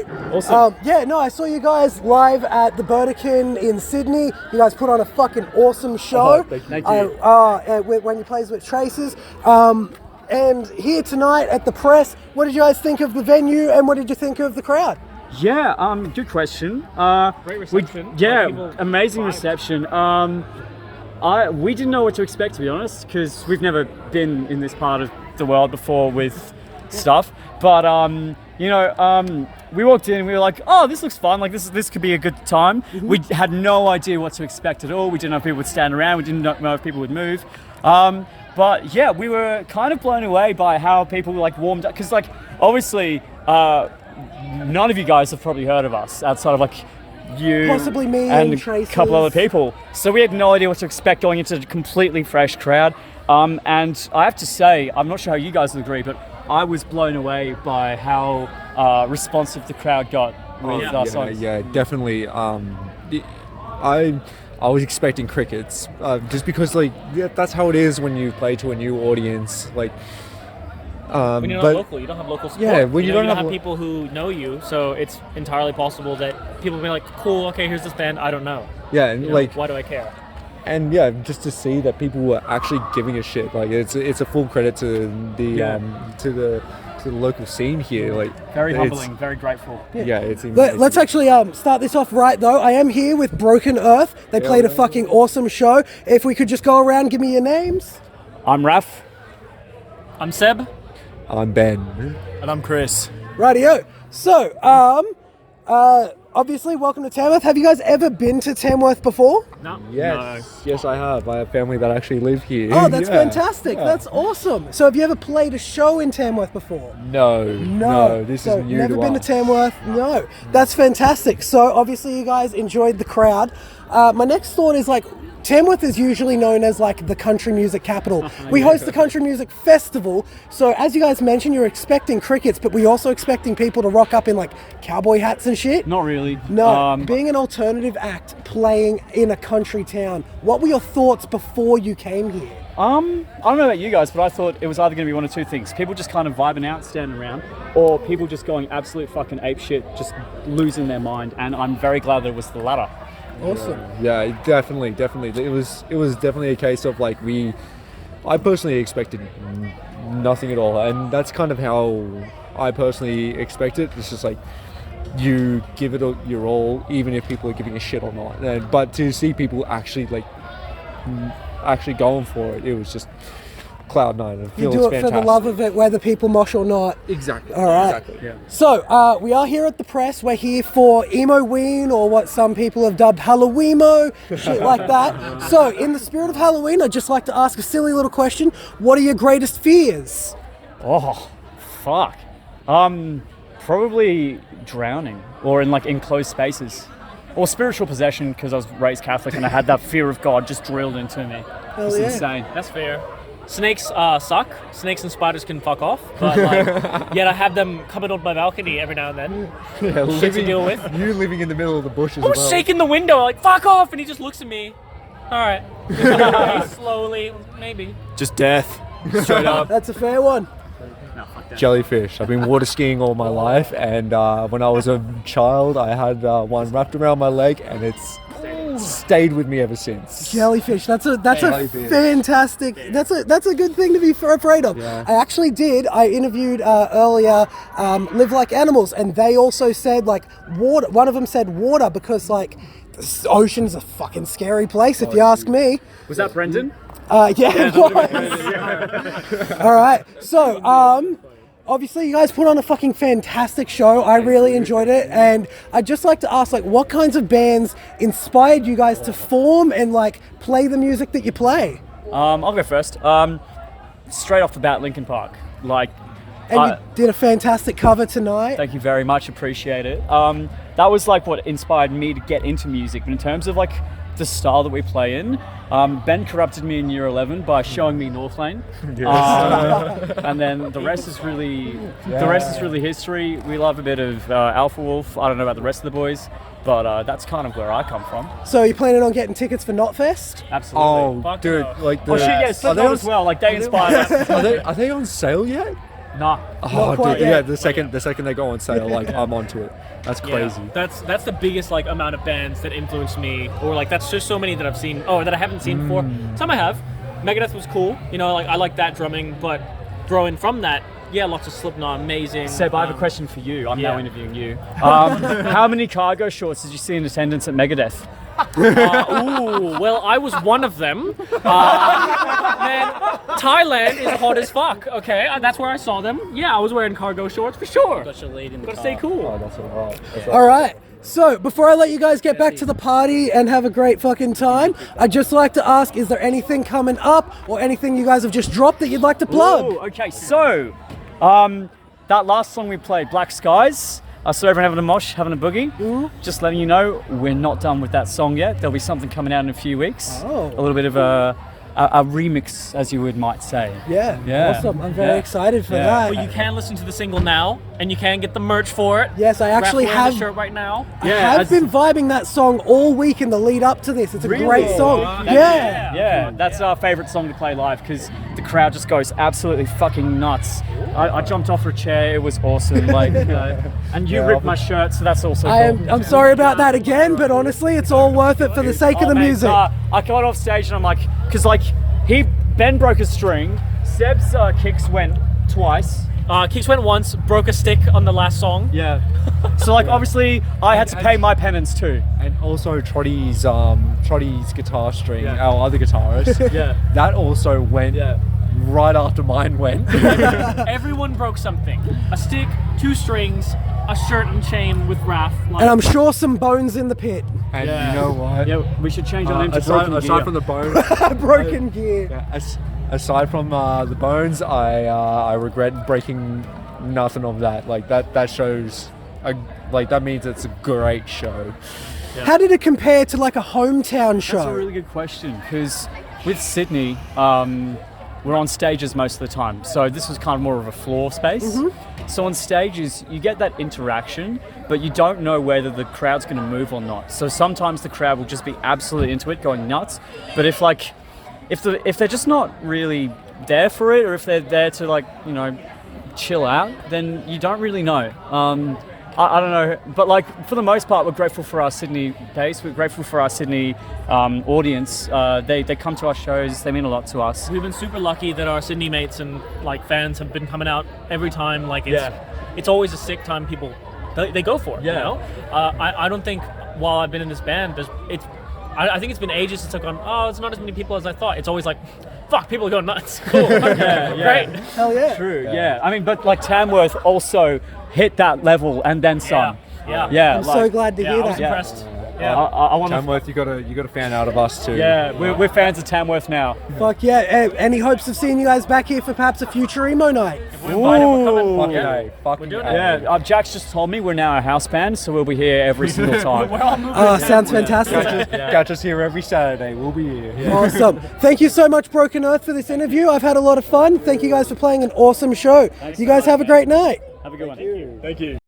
Awesome. I saw you guys live at the Burdekin in Sydney. You guys put on a fucking awesome show. Thank you. When you plays with Traces. And here tonight at the press, what did you guys think of the venue and what did you think of the crowd? Yeah, good question. Great reception. Amazing reception. We didn't know what to expect, to be honest, because we've never been in this part of the world before with stuff. But we walked in and we were like, oh, this looks fun. Like this could be a good time. Mm-hmm. We had no idea what to expect at all. We didn't know if people would stand around. We didn't know if people would move. But yeah, we were kind of blown away by how people warmed up. Because obviously, none of you guys have probably heard of us outside of you, possibly me and Traces. A couple other people. So we had no idea what to expect going into a completely fresh crowd. And I have to say, I'm not sure how you guys would agree, but I was blown away by how responsive the crowd got with our songs. Yeah, definitely. I was expecting crickets, just because that's how it is when you play to a new audience. When you're not local, you don't have local support. Yeah, when you don't have people who know you, so it's entirely possible that people will be like, cool, okay, here's this band, I don't know. Yeah, and why do I care? And yeah, just to see that people were actually giving a shit, it's a full credit to the local scene here. Very humbling, very grateful. Yeah, it's. Let's actually start this off right though. I am here with Broken Earth. They played a fucking awesome show. If we could just go around, give me your names. I'm Raph. I'm Seb. I'm Ben. And I'm Chris. Rightio. So, obviously, welcome to Tamworth. Have you guys ever been to Tamworth before? No. Yes, I have. I have family that actually live here. Oh, that's fantastic. Yeah. That's awesome. So, have you ever played a show in Tamworth before? No. This is new never to been us. to Tamworth? No. That's fantastic. So, obviously, you guys enjoyed the crowd. My next thought is Tamworth is usually known as the country music capital. We host the country music festival. So as you guys mentioned, you're expecting crickets, but we're also expecting people to rock up in cowboy hats and shit. Not really. No, being an alternative act playing in a country town, what were your thoughts before you came here? I don't know about you guys, but I thought it was either going to be one of two things. People just kind of vibing out, standing around, or people just going absolute fucking apeshit, just losing their mind. And I'm very glad that it was the latter. Awesome. Yeah, definitely. It was definitely a case of I personally expected nothing at all, and that's kind of how I personally expect it. It's just you give it your all, even if people are giving a shit or not. But to see people actually going for it, it was just cloud nine. You do it fantastic. For the love of it, whether people mosh or not. Exactly. All right. Exactly. Yeah. So we are here at the press. We're here for Emo-ween, or what some people have dubbed Halloween Emo, shit like that. So in the spirit of Halloween, I'd just like to ask a silly little question. What are your greatest fears? Oh, fuck. Probably drowning, or in enclosed spaces, or spiritual possession, because I was raised Catholic and I had that fear of God just drilled into me. It's insane. That's fair. Snakes suck. Snakes and spiders can fuck off. But yet I have them coming on my balcony every now and then. Yeah, shit to deal with. You living in the middle of the bushes. I was shaking the window fuck off, and he just looks at me. All right. Slowly, maybe. Just death. Straight up. That's a fair one. No, fuck that. Jellyfish. I've been water skiing all my life, and when I was a child, I had one wrapped around my leg, and it's stayed with me ever since. Jellyfish. That's a fantastic. That's a good thing to be afraid of. Yeah. I interviewed earlier Live Like Animals, and they also said water. One of them said water because the ocean's a fucking scary place if you ask me. Was that Brendan? Yeah, it was. All right. So, obviously, you guys put on a fucking fantastic show. I really enjoyed it, and I'd just like to ask, what kinds of bands inspired you guys to form and play the music that you play? I'll go first. Straight off the bat, Linkin Park. And you did a fantastic cover tonight. Thank you very much. Appreciate it. That was what inspired me to get into music. But in terms of the style that we play in, Ben corrupted me in year 11 by showing me North Lane. And then the rest is really history. We love a bit of Alpha Wolf. I don't know about the rest of the boys, but that's kind of where I come from. So you're planning on getting tickets for Knotfest? Absolutely. Oh, dude, shit, yeah, Slipknot as well. They inspired us. Are they on sale yet? Nah. Oh, quite dude, yet. yeah. The second they go on sale, like I'm onto it. That's crazy. Yeah, that's the biggest like amount of bands that influenced me, or like that's just so many that I've seen, or that I haven't seen before. Some I have. Megadeth was cool, you know, like I like that drumming, but growing from that, yeah, lots of Slipknot, amazing. Seb, I have a question for you. I'm now interviewing you. Yeah. How many cargo shorts did you see in attendance at Megadeth? Well, I was one of them. Man, Thailand is hot as fuck. Okay, that's where I saw them. Yeah, I was wearing cargo shorts for sure. Gotta stay cool. Oh, that's all right. All right. So, before I let you guys get back to the party and have a great fucking time, I'd just like to ask, is there anything coming up or anything you guys have just dropped that you'd like to plug? Ooh, okay, so that last song we played, Black Skies. I saw everyone having a mosh, having a boogie. Just letting you know, we're not done with that song yet. There'll be something coming out in a few weeks. Oh. A little bit of a remix, as you might say. Yeah, awesome. I'm very excited for that. Well, you can listen to the single now, and you can get the merch for it. Yes, I actually Wrap around have. the shirt right now. I have been vibing that song all week in the lead up to this. It's a great song. Yeah, that's our favourite song to play live because the crowd just goes absolutely fucking nuts. I jumped off a chair, it was awesome. Like, and you ripped my shirt, so that's also cool. I'm sorry about that again, but honestly, it's all worth it for the sake of the mate, music. I got off stage and I'm like, because like Ben broke a string, Seb's kicks went twice. Kicks went once, broke a stick on the last song. Yeah. So like obviously I had to pay my penance too. And also Trotty's guitar string, our other guitarist. That also went right after mine went. Everyone broke something. A stick, 2 strings, a shirt and chain with Raph. Like, And I'm sure some bones in the pit. And you know what? Yeah, we should change our name to Broken aside Gear. from the bones, Broken gear. aside from the bones, I regret breaking nothing of that. Like that shows, that means it's a great show. How did it compare to like a hometown show? That's a really good question because with Sydney, we're on stages most of the time. So this was kind of more of a floor space. So on stages, you get that interaction, but you don't know whether the crowd's going to move or not. So sometimes the crowd will just be absolutely into it, going nuts. But if they're just not really there for it, or if they're there to chill out, then you don't really know. I don't know, but like for the most part, we're grateful for our Sydney base. We're grateful for our Sydney audience. They come to our shows. They mean a lot to us. We've been super lucky that our Sydney mates and like fans have been coming out every time. Like it's always a sick time. People they go for it. You know, I don't think while I've been in this band, I think it's been ages since I've gone, oh, it's not as many people as I thought. It's always like, fuck, people are going nuts. Cool. Great. Hell yeah. True. Yeah. I mean, but like Tamworth also hit that level and then some. Yeah. I'm so glad to hear I was that. impressed. Yeah. I want to. Tamworth, you got a fan out of us too. Yeah, we're fans of Tamworth now. Fuck yeah. Any hopes of seeing you guys back here for perhaps a future emo night? We're invited, we're coming. Fucking Yeah. A. Fucking doing A. it. Yeah, Jack's just told me we're now a house band, so we'll be here every single time. We're all moving. Oh, sounds fantastic. Catch us here every Saturday. We'll be here. Awesome. Thank you so much, Broken Earth, for this interview. I've had a lot of fun. Thank you guys for playing an awesome show. You guys have a great night. Have a good one. Thank you.